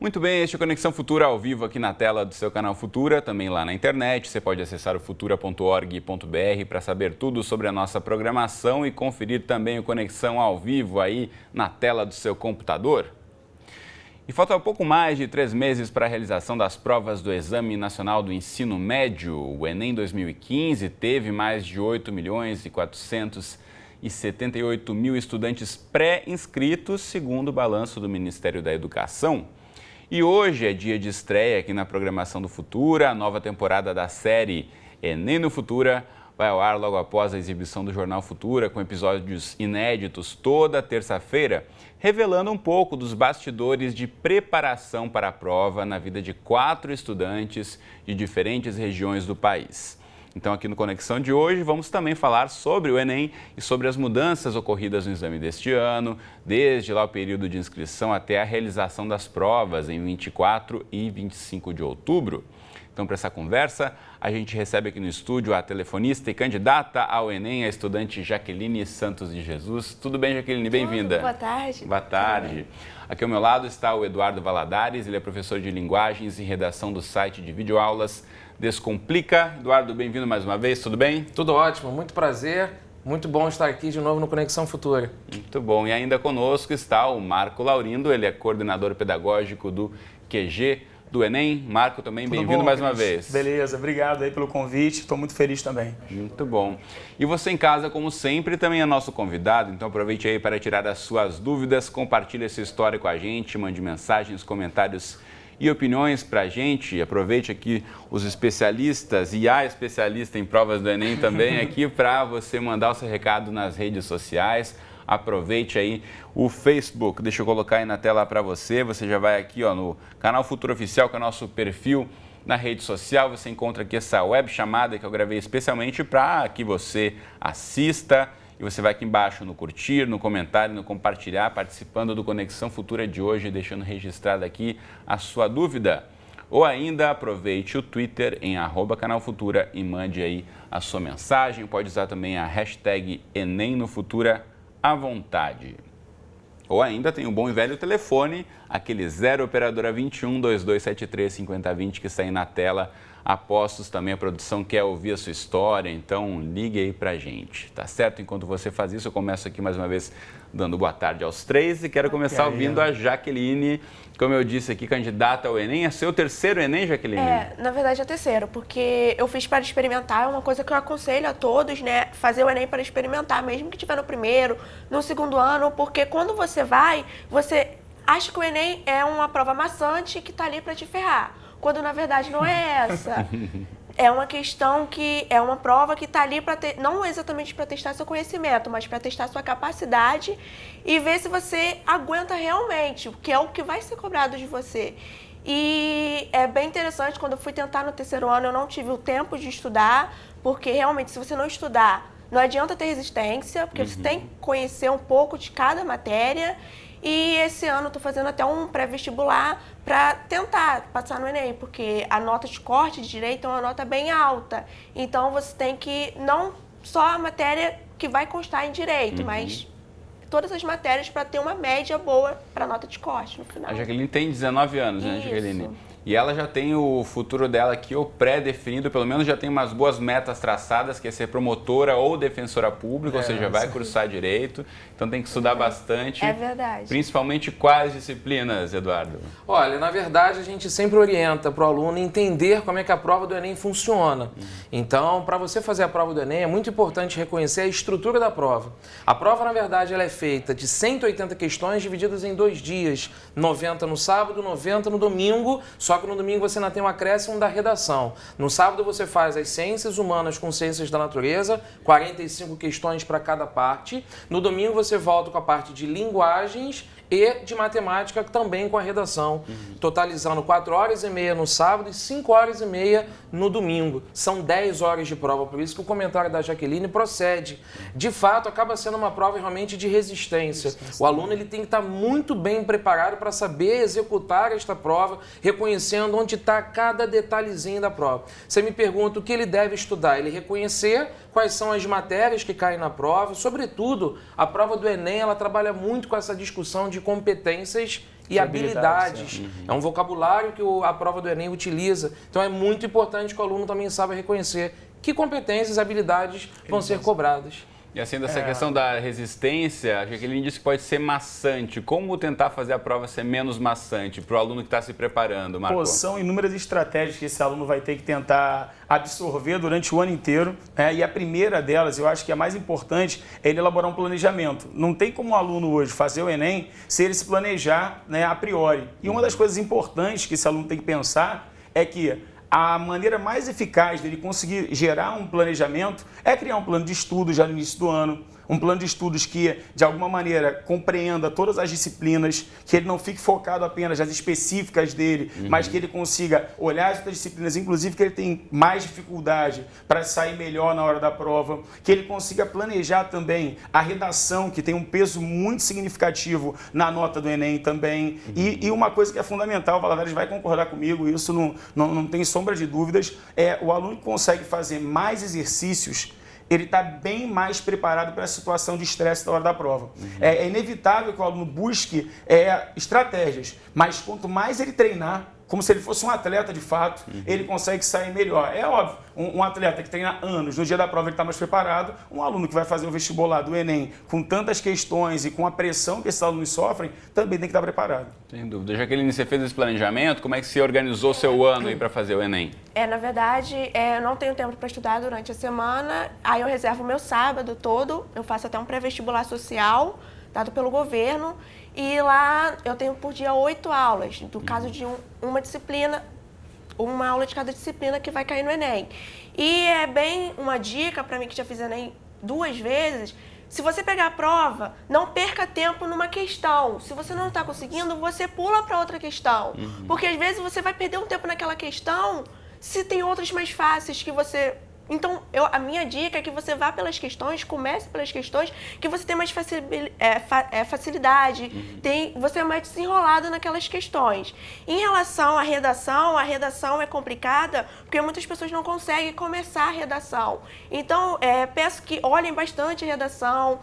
Muito bem, este é o Conexão Futura ao vivo aqui na tela do seu canal Futura, também lá na internet. Você pode acessar o futura.org.br para saber tudo sobre a nossa programação e conferir também o Conexão ao vivo aí na tela do seu computador. E falta pouco mais de 3 meses para a realização das provas do Exame Nacional do Ensino Médio. O Enem 2015 teve mais de 8.478.000 estudantes pré-inscritos, segundo o balanço do Ministério da Educação. E hoje é dia de estreia aqui na programação do Futura. A nova temporada da série Enem no Futura vai ao ar logo após a exibição do Jornal Futura, com episódios inéditos toda terça-feira, revelando um pouco dos bastidores de preparação para a prova na vida de 4 estudantes de diferentes regiões do país. Então, aqui no Conexão de hoje, vamos também falar sobre o Enem e sobre as mudanças ocorridas no exame deste ano, desde lá o período de inscrição até a realização das provas em 24 e 25 de outubro. Então, para essa conversa, a gente recebe aqui no estúdio a telefonista e candidata ao Enem, a estudante Jaqueline Santos de Jesus. Tudo bem, Jaqueline? Bem-vinda. Boa tarde. Boa tarde. Aqui ao meu lado está o Eduardo Valadares, ele é professor de Linguagens e Redação do site de videoaulas Descomplica. Eduardo, bem-vindo mais uma vez, tudo bem? Tudo ótimo, muito prazer, muito bom estar aqui de novo no Conexão Futura. Muito bom, e ainda conosco está o Marco Laurindo, ele é coordenador pedagógico do QG do Enem. Marco, também bem-vindo mais uma vez. Beleza, obrigado aí pelo convite, estou muito feliz também. Muito bom. E você em casa, como sempre, também é nosso convidado, então aproveite aí para tirar as suas dúvidas, compartilhe essa história com a gente, mande mensagens, comentários e opiniões para a gente. Aproveite aqui os especialistas e a especialista em provas do Enem também aqui para você mandar o seu recado nas redes sociais. Aproveite aí o Facebook, deixa eu colocar aí na tela para você. Você já vai aqui no canal Futura Oficial, que é o nosso perfil na rede social. Você encontra aqui essa web chamada que eu gravei especialmente para que você assista. E você vai aqui embaixo no curtir, no comentário, no compartilhar, participando do Conexão Futura de hoje, deixando registrada aqui a sua dúvida. Ou ainda aproveite o Twitter em @canalfutura e mande aí a sua mensagem. Pode usar também a hashtag Enem no Futura à vontade. Ou ainda tem o bom e velho telefone, aquele 0 operadora 21 2273 5020 que está aí na tela. Apostos também, a produção quer ouvir a sua história, então ligue aí pra gente, tá certo? Enquanto você faz isso, eu começo aqui mais uma vez dando boa tarde aos 3 e quero começar ouvindo a Jaqueline, como eu disse aqui, candidata ao Enem. É seu terceiro Enem, Jaqueline? Na verdade é terceiro, porque eu fiz para experimentar, é uma coisa que eu aconselho a todos, né? Fazer o Enem para experimentar, mesmo que tiver no primeiro, no segundo ano, porque quando você vai, você acha que o Enem é uma prova maçante que tá ali para te ferrar. Quando na verdade não é essa. É uma questão que é uma prova que está ali para não exatamente para testar seu conhecimento, mas para testar sua capacidade e ver se você aguenta realmente, que é o que vai ser cobrado de você. E é bem interessante, quando eu fui tentar no terceiro ano, eu não tive o tempo de estudar, porque realmente se você não estudar, não adianta ter resistência, porque você tem que conhecer um pouco de cada matéria. E esse ano eu estou fazendo até um pré-vestibular para tentar passar no Enem, porque a nota de corte de direito é uma nota bem alta. Então você tem que, não só a matéria que vai constar em direito, mas todas as matérias para ter uma média boa para a nota de corte no final. A Jaqueline tem 19 anos, né, Jaqueline? E ela já tem o futuro dela aqui, o pré-definido, pelo menos já tem umas boas metas traçadas, que é ser promotora ou defensora pública, ou seja, vai cursar direito, então tem que estudar bastante. É verdade. Principalmente quais disciplinas, Eduardo? Olha, na verdade a gente sempre orienta para o aluno entender como é que a prova do Enem funciona. Então, para você fazer a prova do Enem, é muito importante reconhecer a estrutura da prova. A prova, na verdade, ela é feita de 180 questões divididas em 2 dias, 90 no sábado, 90 no domingo, só que no domingo você ainda tem um acréscimo da redação. No sábado você faz as ciências humanas com ciências da natureza, 45 questões para cada parte. No domingo você volta com a parte de linguagens e de matemática também com a redação, totalizando 4 horas e meia no sábado e 5 horas e meia no domingo. São 10 horas de prova, por isso que o comentário da Jaqueline procede. De fato, acaba sendo uma prova realmente de resistência. O aluno ele tem que estar muito bem preparado para saber executar esta prova, reconhecendo onde está cada detalhezinho da prova. Você me pergunta o que ele deve estudar, ele reconhecer quais são as matérias que caem na prova, sobretudo, a prova do Enem, ela trabalha muito com essa discussão de competências e habilidades. É um vocabulário que a prova do Enem utiliza. Então é muito importante que o aluno também saiba reconhecer que competências e habilidades vão ser cobradas. E assim, dessa questão da resistência, a Jaqueline disse que pode ser maçante. Como tentar fazer a prova ser menos maçante para o aluno que está se preparando, Marco? Pô, são inúmeras estratégias que esse aluno vai ter que tentar absorver durante o ano inteiro. E a primeira delas, eu acho que a mais importante, é ele elaborar um planejamento. Não tem como o aluno hoje fazer o Enem se ele se planejar, né, a priori. E uma das coisas importantes que esse aluno tem que pensar é que a maneira mais eficaz dele conseguir gerar um planejamento é criar um plano de estudo já no início do ano, um plano de estudos que, de alguma maneira, compreenda todas as disciplinas, que ele não fique focado apenas nas específicas dele, mas que ele consiga olhar as outras disciplinas, inclusive que ele tem mais dificuldade para sair melhor na hora da prova, que ele consiga planejar também a redação, que tem um peso muito significativo na nota do Enem também. E uma coisa que é fundamental, o Valadares vai concordar comigo, isso não tem sombra de dúvidas, é o aluno que consegue fazer mais exercícios, ele está bem mais preparado para a situação de estresse da hora da prova. É inevitável que o aluno busque estratégias, mas quanto mais ele treinar, como se ele fosse um atleta de fato, ele consegue sair melhor. É óbvio, um atleta que treina anos, no dia da prova ele está mais preparado, um aluno que vai fazer o vestibular do Enem com tantas questões e com a pressão que esses alunos sofrem, também tem que estar preparado. Sem dúvida. Jaqueline, você fez esse planejamento, como é que você organizou seu ano aí para fazer o Enem? Na verdade, eu não tenho tempo para estudar durante a semana, aí eu reservo o meu sábado todo, eu faço até um pré-vestibular social, dado pelo governo, e lá eu tenho por dia 8 aulas, no caso de uma disciplina, uma aula de cada disciplina que vai cair no Enem. E é bem uma dica para mim que já fiz Enem 2 vezes, se você pegar a prova, não perca tempo numa questão. Se você não está conseguindo, você pula para outra questão. Porque às vezes você vai perder um tempo naquela questão se tem outras mais fáceis que você... Então, a minha dica é que você vá pelas questões, comece pelas questões, que você tem mais facilidade, você é mais desenrolado naquelas questões. Em relação à redação é complicada, porque muitas pessoas não conseguem começar a redação. Então, peço que olhem bastante a redação,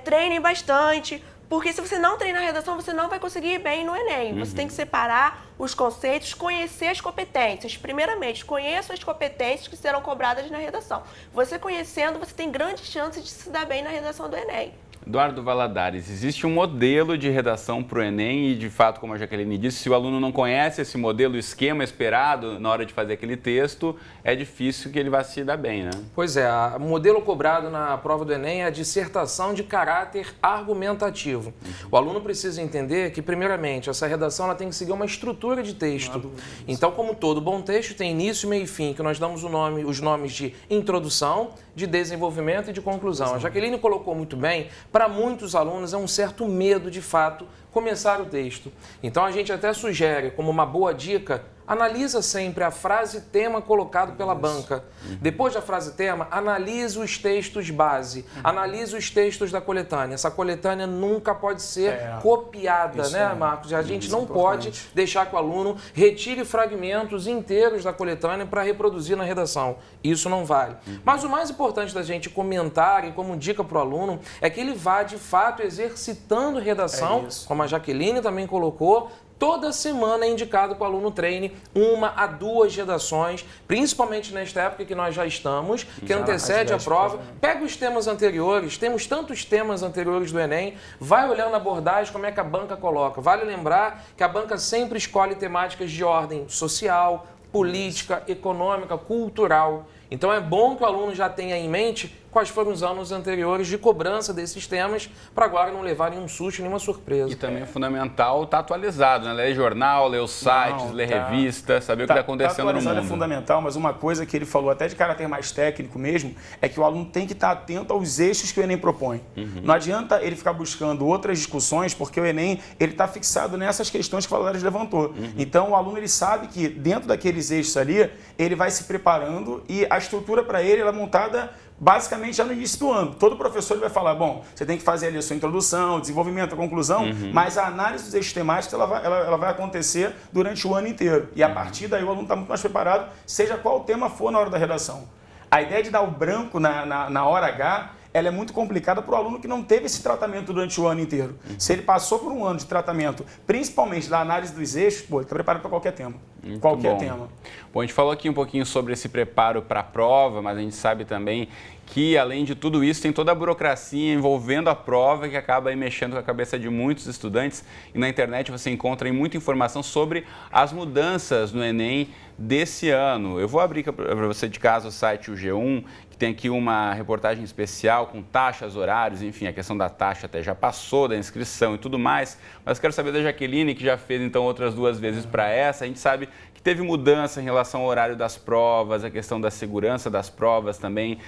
treinem bastante, porque se você não treinar a redação, você não vai conseguir ir bem no Enem. Você tem que separar os conceitos, conhecer as competências. Primeiramente, conheça as competências que serão cobradas na redação. Você conhecendo, você tem grandes chances de se dar bem na redação do Enem. Eduardo Valadares, existe um modelo de redação para o Enem e, de fato, como a Jaqueline disse, se o aluno não conhece esse modelo, o esquema esperado na hora de fazer aquele texto, é difícil que ele vá se dar bem, né? Pois é, o modelo cobrado na prova do Enem é a dissertação de caráter argumentativo. O aluno precisa entender que, primeiramente, essa redação ela tem que seguir uma estrutura de texto. Então, como todo bom texto, tem início, meio e fim, que nós damos os nomes de introdução, de desenvolvimento e de conclusão. A Jaqueline colocou muito bem, para muitos alunos é um certo medo, de fato, começar o texto. Então a gente até sugere, como uma boa dica, analisa sempre a frase tema colocado pela banca. Depois da frase tema, analise os textos base, analise os textos da coletânea. Essa coletânea nunca pode ser copiada, né, Marcos? A gente não pode deixar que o aluno retire fragmentos inteiros da coletânea para reproduzir na redação. Isso não vale. Mas o mais importante da gente comentar, e como dica para o aluno, é que ele vá, de fato, exercitando redação, como a Jaqueline também colocou. Toda semana é indicado que o aluno treine 1 a 2 redações, principalmente nesta época que nós já estamos, que antecede a prova. Pega os temas anteriores, temos tantos temas anteriores do Enem, vai olhando a abordagem, como é que a banca coloca. Vale lembrar que a banca sempre escolhe temáticas de ordem social, política, econômica, cultural. Então é bom que o aluno já tenha em mente quais foram os anos anteriores de cobrança desses temas, para agora não levar nenhum susto, nenhuma surpresa. E também é fundamental estar atualizado, né? Ler jornal, ler os sites, ler revista, saber o que está acontecendo no mundo. É fundamental, mas uma coisa que ele falou, até de caráter mais técnico mesmo, é que o aluno tem que estar atento aos eixos que o Enem propõe. Não adianta ele ficar buscando outras discussões, porque o Enem está fixado nessas questões que o Valadares levantou. Então o aluno ele sabe que dentro daqueles eixos ali, ele vai se preparando e a estrutura para ele ela é montada basicamente já no início do ano. Todo professor vai falar, bom, você tem que fazer ali a sua introdução, desenvolvimento, a conclusão, mas a análise dos eixos temáticos ela vai acontecer durante o ano inteiro. E a partir daí o aluno está muito mais preparado, seja qual o tema for na hora da redação. A ideia de dar o branco na hora H ela é muito complicada para o aluno que não teve esse tratamento durante o ano inteiro. Se ele passou por um ano de tratamento, principalmente da análise dos eixos, pô, ele está preparado para qualquer tema. Qualquer tema. Bom, a gente falou aqui um pouquinho sobre esse preparo para a prova, mas a gente sabe também que, além de tudo isso, tem toda a burocracia envolvendo a prova que acaba aí mexendo com a cabeça de muitos estudantes. E na internet você encontra aí muita informação sobre as mudanças no Enem desse ano. Eu vou abrir para você de casa o site o G1, que tem aqui uma reportagem especial com taxas, horários, enfim, a questão da taxa até já passou, da inscrição e tudo mais. Mas quero saber da Jaqueline, que já fez então outras 2 vezes para essa. A gente sabe que teve mudança em relação ao horário das provas, a questão da segurança das provas também,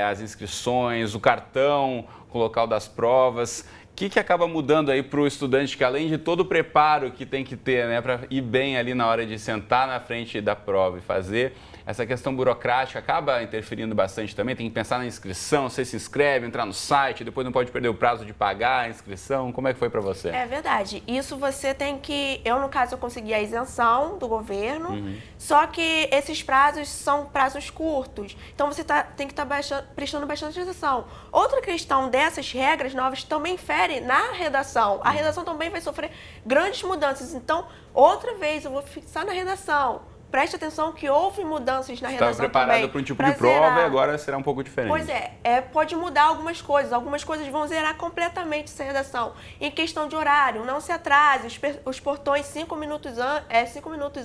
as inscrições, o cartão com o local das provas. O que acaba mudando aí para o estudante que, além de todo o preparo que tem que ter, né, para ir bem ali na hora de sentar na frente da prova e fazer, essa questão burocrática acaba interferindo bastante também? Tem que pensar na inscrição, você se inscreve, entrar no site, depois não pode perder o prazo de pagar a inscrição. Como é que foi para você? É verdade. Isso você tem que... Eu, no caso, eu consegui a isenção do governo, só que esses prazos são prazos curtos. Então, você tem que estar prestando bastante atenção. Outra questão dessas regras novas também infere na redação. A redação também vai sofrer grandes mudanças. Então, outra vez, eu vou fixar na redação. Preste atenção que houve mudanças na redação também. Estava preparado para um tipo de prova e agora será um pouco diferente. Pois pode mudar algumas coisas. Algumas coisas vão zerar completamente essa redação. Em questão de horário, não se atrase. Os portões 5 minutos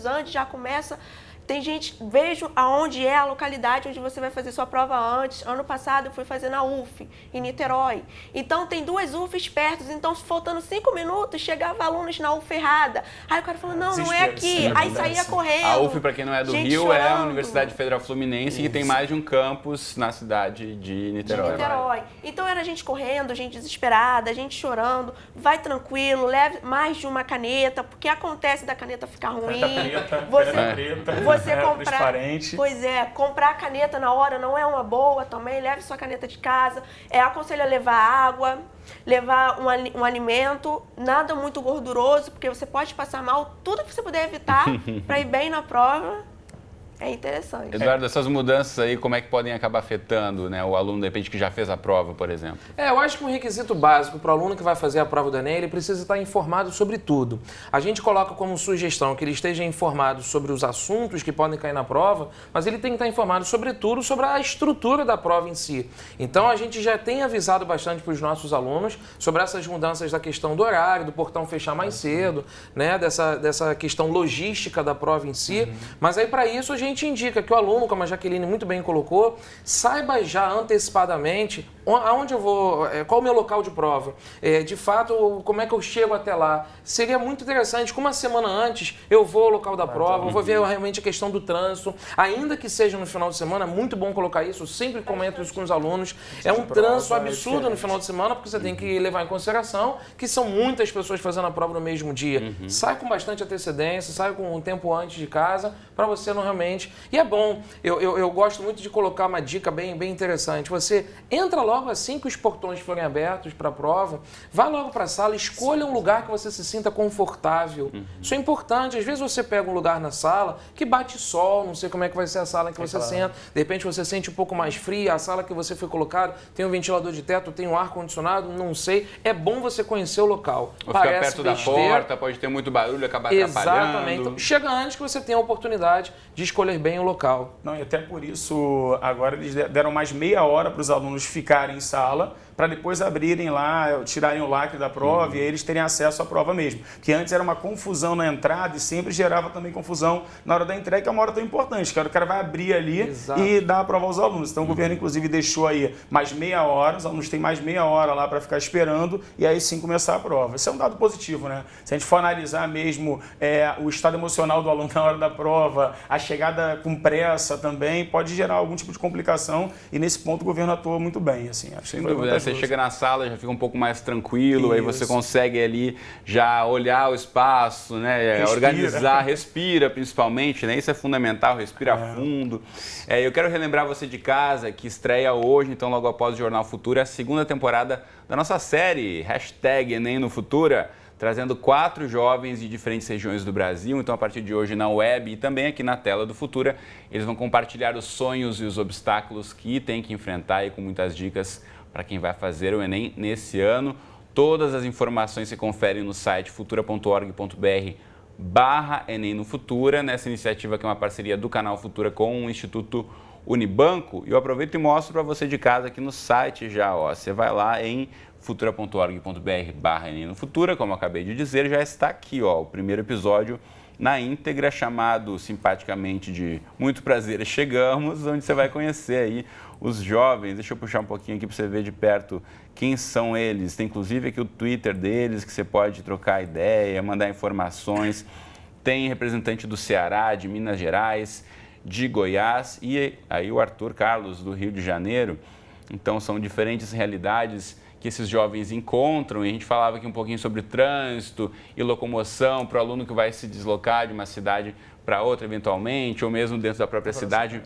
antes já começa. Tem gente, vejo aonde é a localidade onde você vai fazer sua prova antes. Ano passado eu fui fazer na UF, em Niterói. Então tem 2 UFs perto, então faltando 5 minutos, chegava alunos na UF errada. Aí o cara falou, não é aqui. Aí saía correndo. A UF, para quem não é do Rio, chorando. É a Universidade Federal Fluminense, que tem mais de um campus na cidade de Niterói. Então era gente correndo, gente desesperada, gente chorando. Vai tranquilo, leve mais de uma caneta, porque acontece da caneta ficar ruim. Você comprar, transparente. Pois é, comprar caneta na hora não é uma boa também, leve sua caneta de casa. Aconselho a levar água, levar um alimento, nada muito gorduroso, porque você pode passar mal, tudo que você puder evitar para ir bem na prova. É interessante. Eduardo, essas mudanças aí, como é que podem acabar afetando, né, o aluno, de repente, que já fez a prova, por exemplo? Eu acho que um requisito básico para o aluno que vai fazer a prova do Enem, ele precisa estar informado sobre tudo. A gente coloca como sugestão que ele esteja informado sobre os assuntos que podem cair na prova, mas ele tem que estar informado, sobretudo, sobre a estrutura da prova em si. Então, a gente já tem avisado bastante para os nossos alunos sobre essas mudanças da questão do horário, do portão fechar mais cedo, né, dessa questão logística da prova em si. Mas aí, para isso, a gente indica que o aluno, como a Jaqueline muito bem colocou, saiba já antecipadamente aonde eu vou, qual o meu local de prova, de fato, como é que eu chego até lá. Seria muito interessante, como uma semana antes, eu vou ao local da prova, eu vou ver realmente a questão do trânsito, ainda que seja no final de semana, é muito bom colocar isso, eu sempre comento isso com os alunos, é um trânsito absurdo no final de semana, porque você tem que levar em consideração que são muitas pessoas fazendo a prova no mesmo dia. Sai com bastante antecedência, sai com um tempo antes de casa, para você não realmente... E é bom, eu gosto muito de colocar uma dica bem interessante. Você entra logo assim que os portões forem abertos para a prova, vá logo para a sala, escolha um lugar que você se sinta confortável. Isso é importante. Às vezes você pega um lugar na sala que bate sol, não sei como é que vai ser a sala em que você senta. De repente você sente um pouco mais fria, a sala que você foi colocado tem um ventilador de teto, tem um ar-condicionado, não sei. É bom você conhecer o local. Ou ficar perto da porta, pode ter muito barulho, acabar atrapalhando. Exatamente. Então, chega antes que você tenha a oportunidade de escolher bem o local. Não, e até por isso, agora eles deram mais meia hora para os alunos ficarem em sala, para depois abrirem lá, tirarem o lacre da prova e aí eles terem acesso à prova mesmo. Porque antes era uma confusão na entrada e sempre gerava também confusão na hora da entrega, que é uma hora tão importante, que o cara vai abrir ali e dar a prova aos alunos. Então o governo, inclusive, deixou aí mais meia hora, os alunos têm mais meia hora lá para ficar esperando e aí sim começar a prova. Isso é um dado positivo, né? Se a gente for analisar mesmo o estado emocional do aluno na hora da prova, a chegada com pressa também, pode gerar algum tipo de complicação e nesse ponto o governo atuou muito bem, assim. Acho Sem dúvida, você chega na sala, já fica um pouco mais tranquilo, aí você consegue ali já olhar o espaço, né, organizar, respira principalmente, né, isso é fundamental, respira fundo. Eu quero relembrar você de casa que estreia hoje, então logo após o Jornal Futura, a segunda temporada da nossa série, #Enem no Futura, trazendo 4 jovens de diferentes regiões do Brasil. Então, a partir de hoje, na web e também aqui na tela do Futura, eles vão compartilhar os sonhos e os obstáculos que têm que enfrentar e com muitas dicas para quem vai fazer o Enem nesse ano. Todas as informações se conferem no site futura.org.br/Enem no Futura, nessa iniciativa que é uma parceria do canal Futura com o Instituto Unibanco. E eu aproveito e mostro para você de casa aqui no site já, ó. Você vai lá em futura.org.br/Enem no Futura, como eu acabei de dizer, já está aqui, ó, o primeiro episódio na íntegra, chamado simpaticamente de Muito Prazer, Chegamos, onde você vai conhecer aí os jovens. Deixa eu puxar um pouquinho aqui para você ver de perto quem são eles. Tem inclusive aqui o Twitter deles, que você pode trocar ideia, mandar informações. Tem representante do Ceará, de Minas Gerais, de Goiás e aí o Arthur Carlos, do Rio de Janeiro. Então são diferentes realidades que esses jovens encontram, e a gente falava aqui um pouquinho sobre trânsito e locomoção para o aluno que vai se deslocar de uma cidade para outra eventualmente, ou mesmo dentro da própria cidade.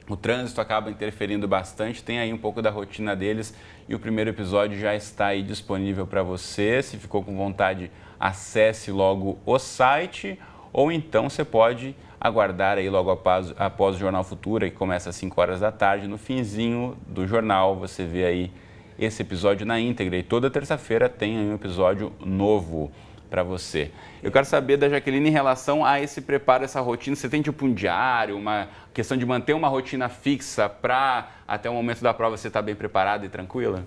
O trânsito acaba interferindo bastante, tem aí um pouco da rotina deles, e o primeiro episódio já está aí disponível para você. Se ficou com vontade, acesse logo o site, ou então você pode aguardar aí logo após o Jornal Futura, que começa às 5 horas da tarde. No finzinho do jornal você vê aí esse episódio na íntegra, e toda terça-feira tem aí um episódio novo para você. Eu quero saber da Jaqueline em relação a esse preparo, essa rotina. Você tem tipo um diário, uma questão de manter uma rotina fixa para até o momento da prova você estar bem preparada e tranquila?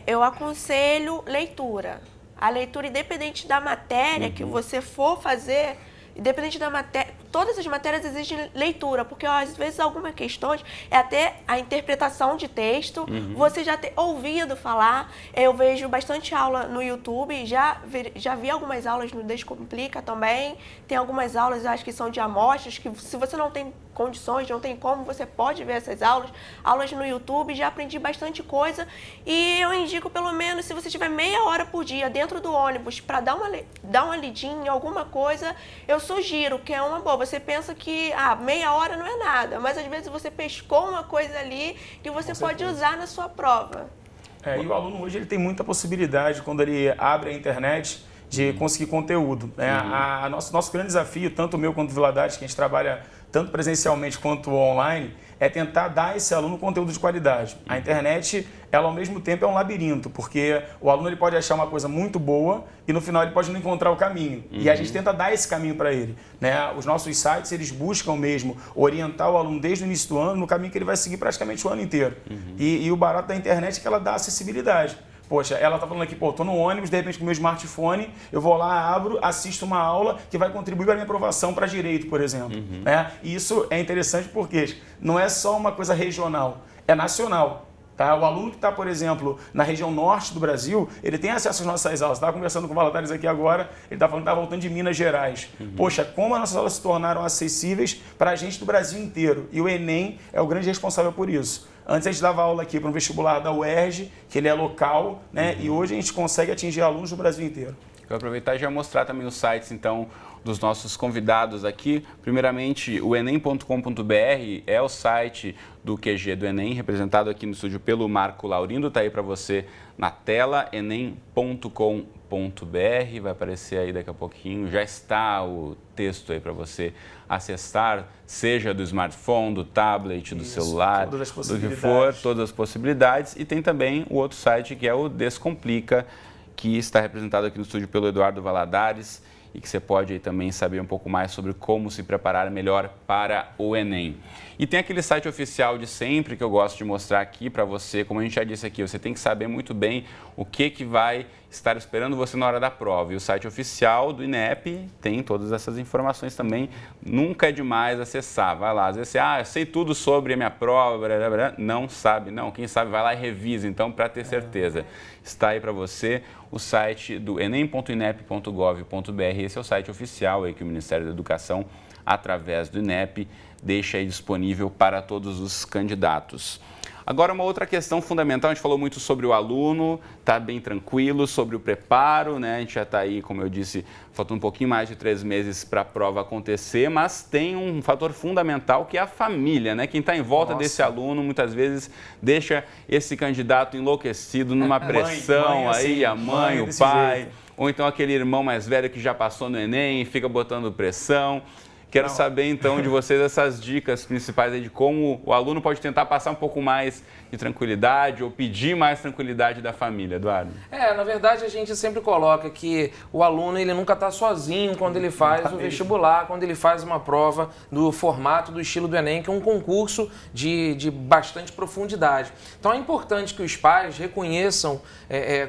Eu aconselho leitura. A leitura, independente da matéria que você for fazer, independente da matéria, todas as matérias exigem leitura, porque às vezes algumas questões é até a interpretação de texto, você já ter ouvido falar. Eu vejo bastante aula no YouTube, já vi algumas aulas no Descomplica também, tem algumas aulas, eu acho que são de amostras, que se você não tem condições, não tem como, você pode ver essas aulas no YouTube. Já aprendi bastante coisa, e eu indico pelo menos, se você tiver meia hora por dia dentro do ônibus para dar uma lidinha em alguma coisa, eu sugiro, que é uma boa. Você pensa que meia hora não é nada, mas às vezes você pescou uma coisa ali que você pode usar na sua prova. E o aluno hoje ele tem muita possibilidade, quando ele abre a internet, de conseguir conteúdo. Nosso grande desafio, tanto o meu quanto o Viladares, que a gente trabalha tanto presencialmente quanto online, é tentar dar a esse aluno conteúdo de qualidade. A internet, ela ao mesmo tempo é um labirinto, porque o aluno ele pode achar uma coisa muito boa e no final ele pode não encontrar o caminho. E a gente tenta dar esse caminho para ele, né? Os nossos sites, eles buscam mesmo orientar o aluno desde o início do ano no caminho que ele vai seguir praticamente o ano inteiro. E o barato da internet é que ela dá acessibilidade. Poxa, ela está falando aqui, tô no ônibus, de repente com o meu smartphone, eu vou lá, abro, assisto uma aula que vai contribuir para a minha aprovação para direito, por exemplo. E isso é interessante porque não é só uma coisa regional, é nacional. Tá? O aluno que está, por exemplo, na região norte do Brasil, ele tem acesso às nossas aulas. Estava conversando com o Valadares aqui agora, ele está falando que está voltando de Minas Gerais. Poxa, como as nossas aulas se tornaram acessíveis para a gente do Brasil inteiro. E o Enem é o grande responsável por isso. Antes a gente dava aula aqui para um vestibular da UERJ, que ele é local, né? E hoje a gente consegue atingir alunos do Brasil inteiro. Eu vou aproveitar e já mostrar também os sites, então, dos nossos convidados aqui. Primeiramente, o enem.com.br é o site do QG do Enem, representado aqui no estúdio pelo Marco Laurindo. Está aí para você na tela, enem.com.br, vai aparecer aí daqui a pouquinho. Já está o texto aí para você acessar, seja do smartphone, do tablet, do celular, do que for, todas as possibilidades. E tem também o outro site, que é o Descomplica, que está representado aqui no estúdio pelo Eduardo Valadares, e que você pode aí também saber um pouco mais sobre como se preparar melhor para o Enem. E tem aquele site oficial de sempre que eu gosto de mostrar aqui para você. Como a gente já disse aqui, você tem que saber muito bem o que vai estar esperando você na hora da prova. E o site oficial do INEP tem todas essas informações também. Nunca é demais acessar. Vai lá, às vezes você, eu sei tudo sobre a minha prova, blá, blá, blá. Não sabe, não. Quem sabe vai lá e revisa, então, para ter certeza. Está aí para você o site do enem.inep.gov.br. Esse é o site oficial aí que o Ministério da Educação, através do INEP, deixa aí disponível para todos os candidatos. Agora, uma outra questão fundamental, a gente falou muito sobre o aluno, está bem tranquilo, sobre o preparo, né? A gente já está aí, como eu disse, faltam um pouquinho mais de 3 meses para a prova acontecer, mas tem um fator fundamental que é a família, né? Quem está em volta desse aluno, muitas vezes, deixa esse candidato enlouquecido numa pressão, aí a mãe, o pai, ou então aquele irmão mais velho que já passou no Enem e fica botando pressão. Quero saber, então, de vocês essas dicas principais aí de como o aluno pode tentar passar um pouco mais de tranquilidade ou pedir mais tranquilidade da família, Eduardo. Na verdade, a gente sempre coloca que o aluno ele nunca está sozinho quando ele faz o vestibular, quando ele faz uma prova do formato, do estilo do Enem, que é um concurso de bastante profundidade. Então, é importante que os pais reconheçam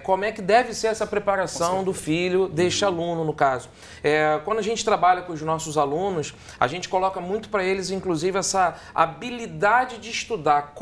como é que deve ser essa preparação do filho, deste aluno, no caso. Quando a gente trabalha com os nossos alunos, a gente coloca muito para eles, inclusive, essa habilidade de estudar,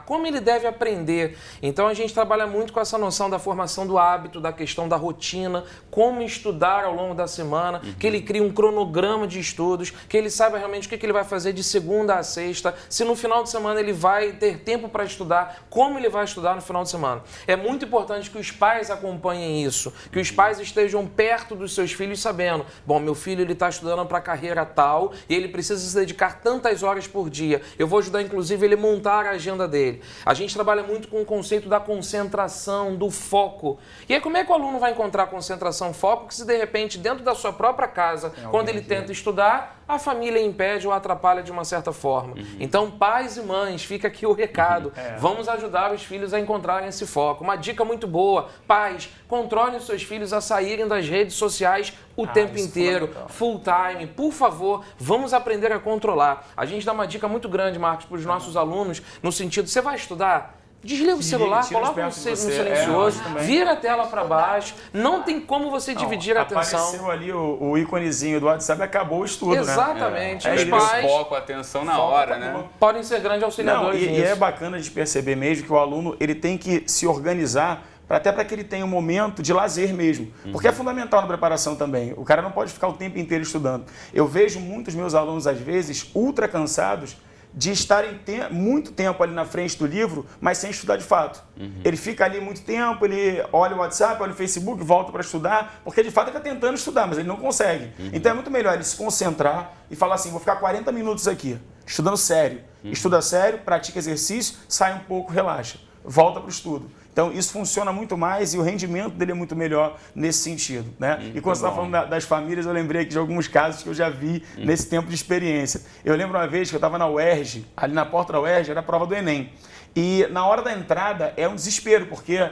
como ele deve aprender. Então, a gente trabalha muito com essa noção da formação do hábito, da questão da rotina, como estudar ao longo da semana, que ele crie um cronograma de estudos, que ele saiba realmente o que ele vai fazer de segunda a sexta, se no final de semana ele vai ter tempo para estudar, como ele vai estudar no final de semana. É muito importante que os pais acompanhem isso, que os pais estejam perto dos seus filhos sabendo, bom, meu filho ele está estudando para a carreira tal e ele precisa se dedicar tantas horas por dia. Eu vou ajudar, inclusive, ele montar a agenda dele. A gente trabalha muito com o conceito da concentração, do foco. E aí, como é que o aluno vai encontrar concentração, foco, que se de repente, dentro da sua própria casa, quando ele tenta estudar, a família impede ou atrapalha de uma certa forma. Então, pais e mães, fica aqui o recado. Vamos ajudar os filhos a encontrarem esse foco. Uma dica muito boa, pais, controlem os seus filhos a saírem das redes sociais o tempo inteiro, full time. Por favor, vamos aprender a controlar. A gente dá uma dica muito grande, Marcos, para os nossos alunos, no sentido, você vai estudar? Desliga o celular, coloca no silencioso, vira a tela para baixo, não tem como você dividir a atenção. Apareceu ali o íconezinho do WhatsApp, acabou o estudo, Exatamente. Os pais foco, atenção na hora, né? Podem ser grandes auxiliadores nisso. E é bacana de perceber mesmo que o aluno ele tem que se organizar até para que ele tenha um momento de lazer mesmo. Porque é fundamental na preparação também. O cara não pode ficar o tempo inteiro estudando. Eu vejo muitos meus alunos, às vezes, ultra cansados, de estarem muito tempo ali na frente do livro, mas sem estudar de fato. Ele fica ali muito tempo, ele olha o WhatsApp, olha o Facebook, volta para estudar, porque de fato ele está tentando estudar, mas ele não consegue. Então é muito melhor ele se concentrar e falar assim, vou ficar 40 minutos aqui, estudando sério. Estuda sério, pratica exercício, sai um pouco, relaxa. Volta para o estudo. Então, isso funciona muito mais e o rendimento dele é muito melhor nesse sentido, né? E quando você está falando das famílias, eu lembrei aqui de alguns casos que eu já vi nesse tempo de experiência. Eu lembro uma vez que eu estava na UERJ, ali na porta da UERJ, era a prova do Enem. E na hora da entrada é um desespero, porque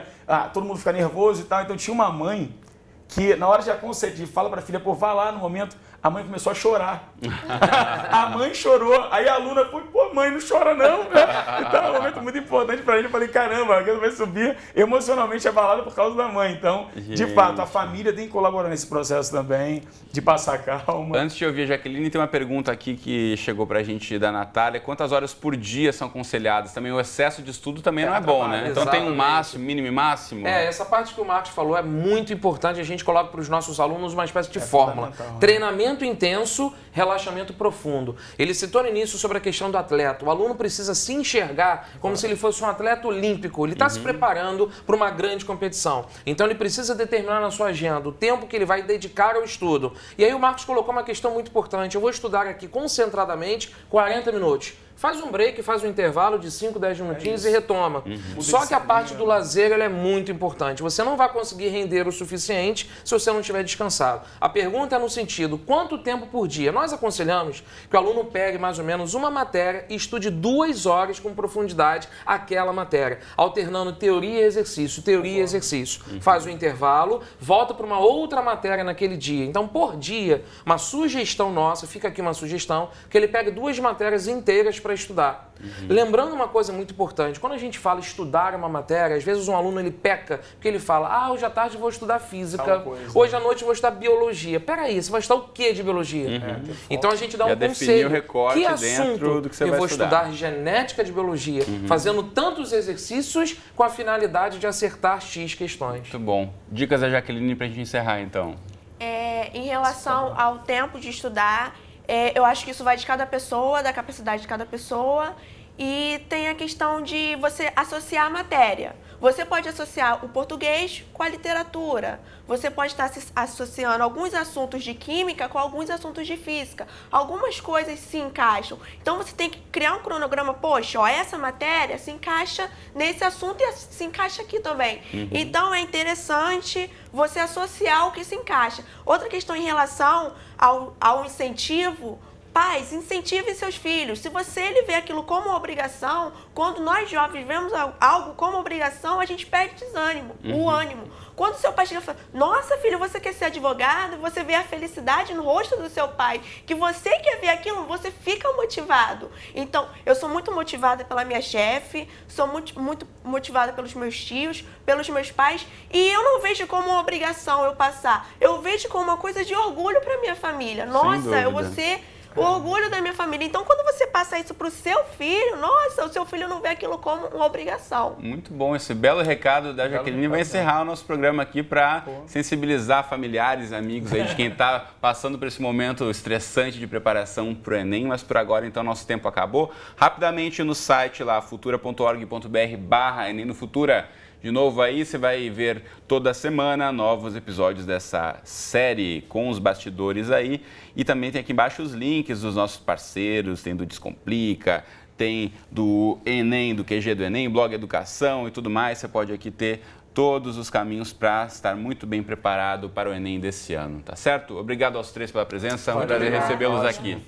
todo mundo fica nervoso e tal. Então, tinha uma mãe que, na hora de aconselhar, fala para a filha, pô, vá lá no momento... A mãe começou a chorar. A mãe chorou. Aí a aluna foi, pô, mãe, não chora não. Então é um momento muito importante para ele. Eu falei, caramba, aquilo vai subir emocionalmente abalado por causa da mãe. Então, de fato, a família tem que colaborar nesse processo também, de passar calma. Antes de ouvir a Jaqueline, tem uma pergunta aqui que chegou para a gente da Natália. Quantas horas por dia são aconselhadas? Também o excesso de estudo também não é bom, né? Então tem um máximo, mínimo e máximo? Essa parte que o Marcos falou é muito importante. A gente coloca para os nossos alunos uma espécie de fórmula. Treinamento intenso, relaxamento profundo. Ele citou no início sobre a questão do atleta. O aluno precisa se enxergar como se ele fosse um atleta olímpico. Ele está se preparando para uma grande competição. Então ele precisa determinar na sua agenda o tempo que ele vai dedicar ao estudo. E aí o Marcos colocou uma questão muito importante. Eu vou estudar aqui concentradamente 40 minutos. Faz um break, faz um intervalo de 5, 10 minutinhos e retoma. Só que a parte do lazer ela é muito importante. Você não vai conseguir render o suficiente se você não estiver descansado. A pergunta é no sentido, quanto tempo por dia? Nós aconselhamos que o aluno pegue mais ou menos uma matéria e estude 2 horas com profundidade aquela matéria, alternando teoria e exercício, teoria e exercício. Faz o intervalo, volta para uma outra matéria naquele dia. Então, por dia, uma sugestão nossa, fica aqui uma sugestão, que ele pegue 2 matérias inteiras para estudar. Lembrando uma coisa muito importante, quando a gente fala estudar uma matéria, às vezes um aluno ele peca, porque ele fala, hoje à tarde eu vou estudar física, hoje à noite eu vou estudar biologia. Peraí, você vai estudar o que de biologia? Então a gente dá um conselho, que assunto do que você eu vai vou estudar genética de biologia, fazendo tantos exercícios com a finalidade de acertar X questões. Muito bom. Dicas da Jaqueline para a gente encerrar então. Em relação ao tempo de estudar, eu acho que isso vai de cada pessoa, da capacidade de cada pessoa. e tem a questão de você associar a matéria. Você pode associar o português com a literatura. Você pode estar associando alguns assuntos de química com alguns assuntos de física. Algumas coisas se encaixam. Então, você tem que criar um cronograma. Poxa, ó, essa matéria se encaixa nesse assunto e se encaixa aqui também. Então, é interessante você associar o que se encaixa. Outra questão em relação ao incentivo. Pais, incentivem seus filhos. Se ele vê aquilo como obrigação, quando nós jovens vemos algo como obrigação, a gente perde desânimo, o ânimo. Quando seu pai chega e fala, nossa, filho, você quer ser advogado? Você vê a felicidade no rosto do seu pai, que você quer ver aquilo, você fica motivado. Então, eu sou muito motivada pela minha chefe, sou muito motivada pelos meus tios, pelos meus pais, e eu não vejo como uma obrigação eu passar. Eu vejo como uma coisa de orgulho para minha família. Nossa, eu vou ser o orgulho da minha família. Então, quando você passa isso para o seu filho, nossa, o seu filho não vê aquilo como uma obrigação. Muito bom esse belo recado da Jaqueline. Vai encerrar o nosso programa aqui para sensibilizar familiares, amigos aí de quem está passando por esse momento estressante de preparação para o Enem. Mas por agora, então, nosso tempo acabou. Rapidamente no site lá, futura.org.br/Enem no Futura. De novo aí, você vai ver toda semana novos episódios dessa série com os bastidores aí. E também tem aqui embaixo os links dos nossos parceiros, tem do Descomplica, tem do Enem, do QG do Enem, Blog Educação e tudo mais. Você pode aqui ter todos os caminhos para estar muito bem preparado para o Enem desse ano, tá certo? Obrigado aos três pela presença, um prazer recebê-los aqui.